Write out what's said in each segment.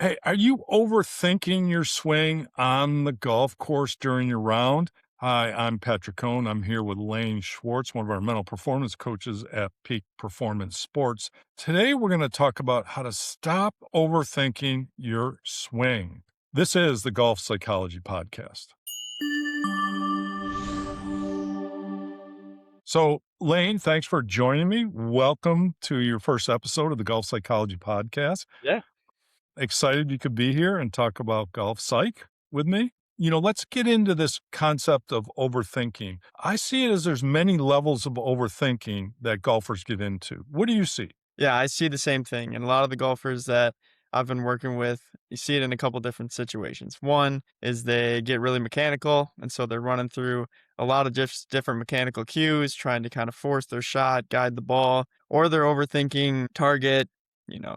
Hey, are you overthinking your swing on the golf course during your round? Hi, I'm Patrick Cohn. I'm here with Lane Schwartz, one of our mental performance coaches at Peak Performance Sports. Today, we're going to talk about how to stop overthinking your swing. This is the Golf Psychology Podcast. So, Lane, thanks for joining me. Welcome to your first episode of the Golf Psychology Podcast. Yeah. Excited you could be here and talk about golf psych with me. Let's get into this concept of overthinking. I see it as there's many levels of overthinking that golfers get into. What do you see? Yeah, I see the same thing. And a lot of the golfers that I've been working with, you see it in a couple different situations. One is they get really mechanical. And so they're running through a lot of different mechanical cues, trying to kind of force their shot, guide the ball, or they're overthinking target,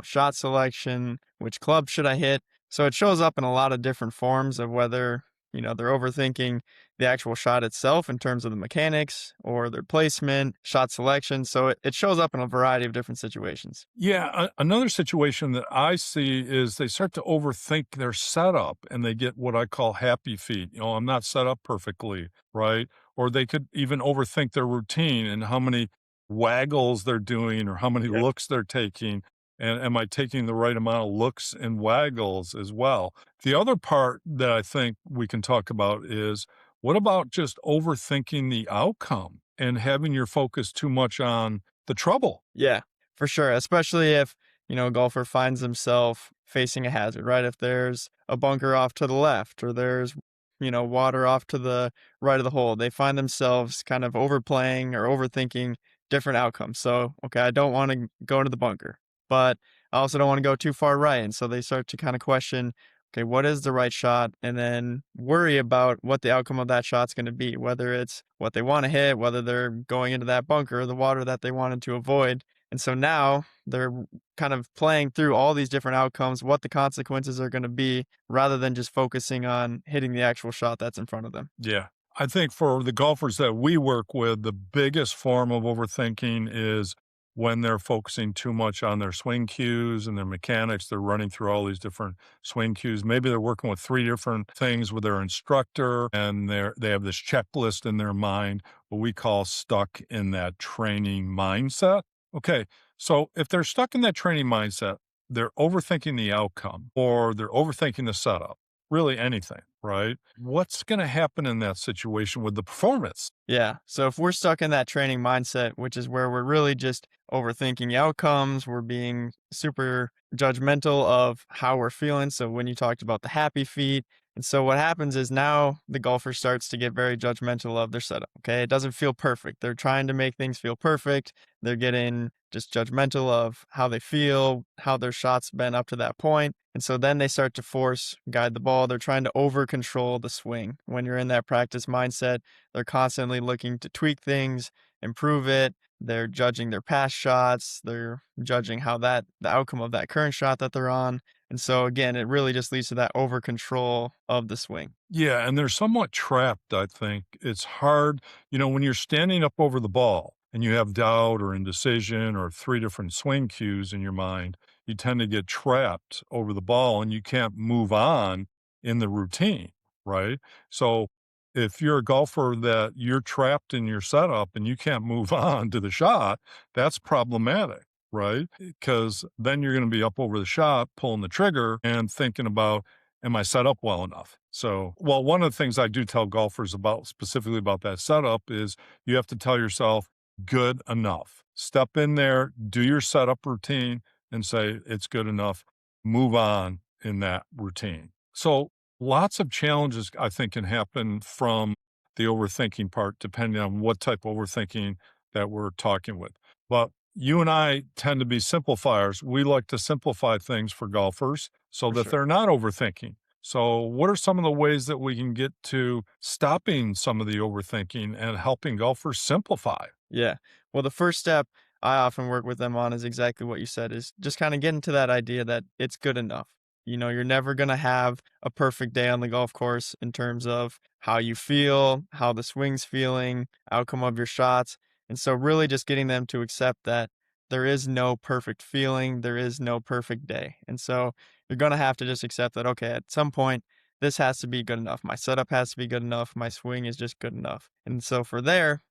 shot selection, which club should I hit? So it shows up in a lot of different forms of whether, they're overthinking the actual shot itself in terms of the mechanics or their placement, shot selection. So it shows up in a variety of different situations. Yeah, another situation that I see is they start to overthink their setup and they get what I call happy feet. I'm not set up perfectly, right? Or they could even overthink their routine and how many waggles they're doing or how many Yeah. looks they're taking. And am I taking the right amount of looks and waggles as well? The other part that I think we can talk about is what about just overthinking the outcome and having your focus too much on the trouble? Yeah, for sure. Especially if, a golfer finds himself facing a hazard, right? If there's a bunker off to the left or there's, water off to the right of the hole, they find themselves kind of overplaying or overthinking different outcomes. So, okay, I don't want to go into the bunker, but I also don't want to go too far right. And so they start to kind of question, okay, what is the right shot? And then worry about what the outcome of that shot's going to be, whether it's what they want to hit, whether they're going into that bunker or the water that they wanted to avoid. And so now they're kind of playing through all these different outcomes, what the consequences are going to be, rather than just focusing on hitting the actual shot that's in front of them. Yeah. I think for the golfers that we work with, the biggest form of overthinking is when they're focusing too much on their swing cues and their mechanics. They're running through all these different swing cues. Maybe they're working with three different things with their instructor and they have this checklist in their mind, what we call stuck in that training mindset. Okay. So if they're stuck in that training mindset, they're overthinking the outcome or they're overthinking the setup, really anything, right? What's going to happen in that situation with the performance? Yeah. So if we're stuck in that training mindset, which is where we're really just overthinking the outcomes, we're being super judgmental of how we're feeling. So when you talked about the happy feet, and so what happens is now the golfer starts to get very judgmental of their setup. Okay. It doesn't feel perfect. They're trying to make things feel perfect. They're getting just judgmental of how they feel, how their shot's been up to that point. And so then they start to force guide the ball. They're trying to over control the swing. When you're in that practice mindset, they're constantly looking to tweak things, improve it. They're judging their past shots. They're judging the outcome of that current shot that they're on. And so again, it really just leads to that over control of the swing. Yeah, and they're somewhat trapped, I think. It's hard, when you're standing up over the ball and you have doubt or indecision or three different swing cues in your mind, you tend to get trapped over the ball and you can't move on in the routine, right? So if you're a golfer that you're trapped in your setup and you can't move on to the shot, that's problematic, right? Because then you're going to be up over the shot, pulling the trigger and thinking about, am I set up well enough? So, well, one of the things I do tell golfers about specifically about that setup is you have to tell yourself, good enough. Step in there, do your setup routine and say, it's good enough. Move on in that routine. So, lots of challenges I think can happen from the overthinking part, depending on what type of overthinking that we're talking with. But you and I tend to be simplifiers. We like to simplify things for golfers so For that sure. they're not overthinking. So, what are some of the ways that we can get to stopping some of the overthinking and helping golfers simplify? Yeah. Well, the first step I often work with them on is exactly what you said, is just kind of getting to that idea that it's good enough. You're never going to have a perfect day on the golf course in terms of how you feel, how the swing's feeling, outcome of your shots. And so really just getting them to accept that there is no perfect feeling, there is no perfect day. And so you're going to have to just accept that, okay, at some point, this has to be good enough. My setup has to be good enough. My swing is just good enough. And so from there,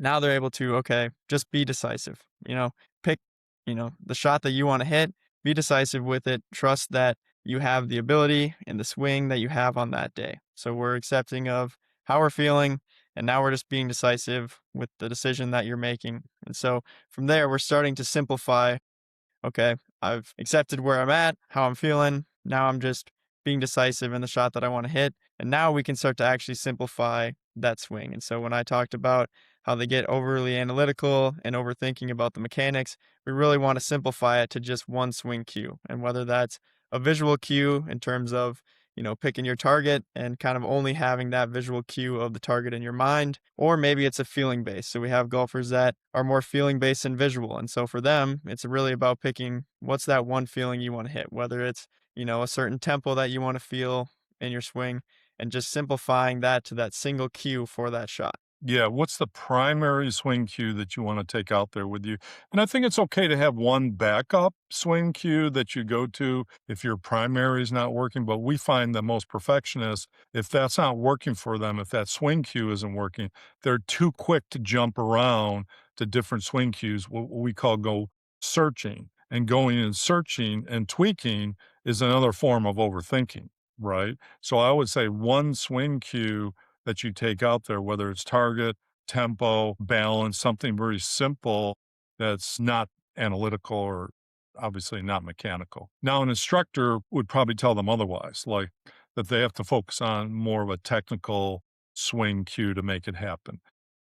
now they're able to, okay, just be decisive. Pick, the shot that you want to hit, be decisive with it. Trust that you have the ability and the swing that you have on that day. So we're accepting of how we're feeling, and now we're just being decisive with the decision that you're making. And so from there, we're starting to simplify. Okay, I've accepted where I'm at, how I'm feeling. Now I'm just being decisive in the shot that I want to hit. And now we can start to actually simplify that swing. And so when I talked about how they get overly analytical and overthinking about the mechanics, we really want to simplify it to just one swing cue. And whether that's a visual cue in terms of picking your target and kind of only having that visual cue of the target in your mind, or maybe it's a feeling based. So we have golfers that are more feeling based than visual. And so for them, it's really about picking what's that one feeling you want to hit, whether it's, a certain tempo that you want to feel in your swing, and just simplifying that to that single cue for that shot. Yeah, what's the primary swing cue that you wanna take out there with you? And I think it's okay to have one backup swing cue that you go to if your primary is not working, but we find that most perfectionists, if that's not working for them, if that swing cue isn't working, they're too quick to jump around to different swing cues, what we call go searching. And going and searching and tweaking is another form of overthinking, right? So I would say one swing cue that you take out there, whether it's target, tempo, balance, something very simple that's not analytical or obviously not mechanical. Now, an instructor would probably tell them otherwise, like that they have to focus on more of a technical swing cue to make it happen.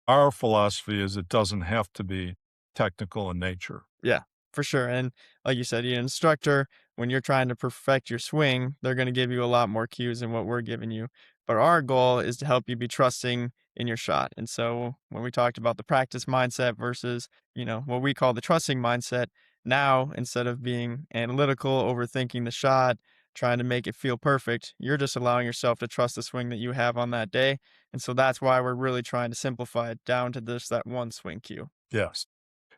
Our philosophy is it doesn't have to be technical in nature. Yeah, for sure. And like you said, your instructor, when you're trying to perfect your swing, they're going to give you a lot more cues than what we're giving you. But our goal is to help you be trusting in your shot. And so when we talked about the practice mindset versus, what we call the trusting mindset, now instead of being analytical, overthinking the shot, trying to make it feel perfect, you're just allowing yourself to trust the swing that you have on that day. And so that's why we're really trying to simplify it down to just that one swing cue. Yes.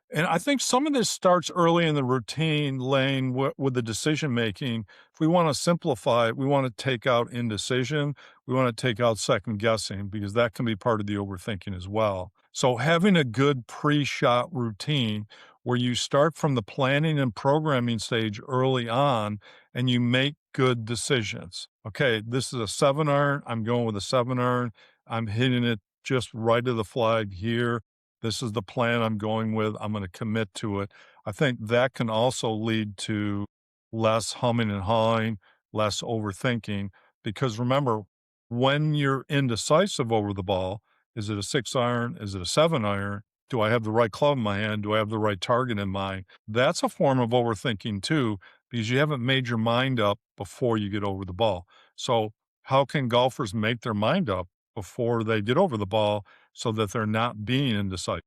And I think some of this starts early in the routine lane with the decision making. If we want to simplify it, we want to take out indecision. We want to take out second guessing because that can be part of the overthinking as well. So having a good pre-shot routine where you start from the planning and programming stage early on and you make good decisions. Okay, this is a 7 iron. I'm going with a 7 iron. I'm hitting it just right of the flag here. This is the plan I'm going with. I'm going to commit to it. I think that can also lead to less humming and hawing, less overthinking. Because remember, when you're indecisive over the ball, is it a 6 iron? Is it a 7 iron? Do I have the right club in my hand? Do I have the right target in mind? That's a form of overthinking too, because you haven't made your mind up before you get over the ball. So, how can golfers make their mind up before they get over the ball so that they're not being indecisive?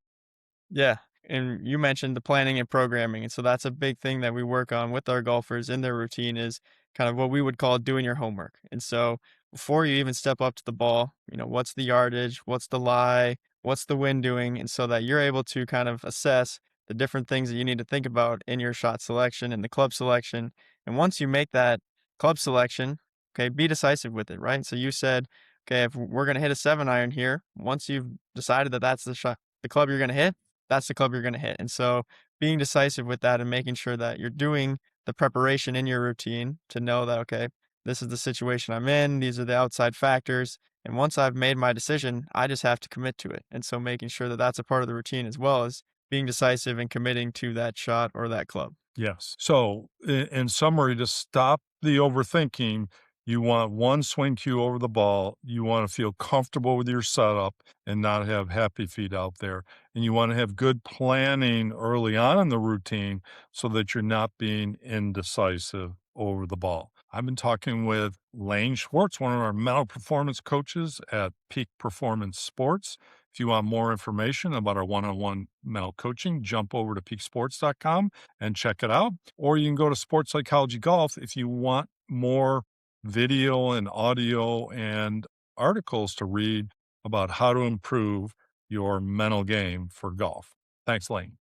Yeah. And you mentioned the planning and programming. And so that's a big thing that we work on with our golfers in their routine is kind of what we would call doing your homework. And so before you even step up to the ball, what's the yardage? What's the lie? What's the wind doing? And so that you're able to kind of assess the different things that you need to think about in your shot selection and the club selection. And once you make that club selection, okay, be decisive with it, right? So you said, okay, if we're going to hit a 7 iron here, once you've decided that that's the shot, the club you're going to hit, that's the club you're going to hit. And so being decisive with that and making sure that you're doing the preparation in your routine to know that, okay, this is the situation I'm in. These are the outside factors. And once I've made my decision, I just have to commit to it. And so making sure that that's a part of the routine as well as being decisive and committing to that shot or that club. Yes. So, in summary, to stop the overthinking, you want one swing cue over the ball. You want to feel comfortable with your setup and not have happy feet out there. And you want to have good planning early on in the routine so that you're not being indecisive over the ball. I've been talking with Lane Schwartz, one of our mental performance coaches at Peak Performance Sports. If you want more information about our one on one mental coaching, jump over to peaksports.com and check it out. Or you can go to Sports Psychology Golf if you want more video and audio and articles to read about how to improve your mental game for golf. Thanks, Lane.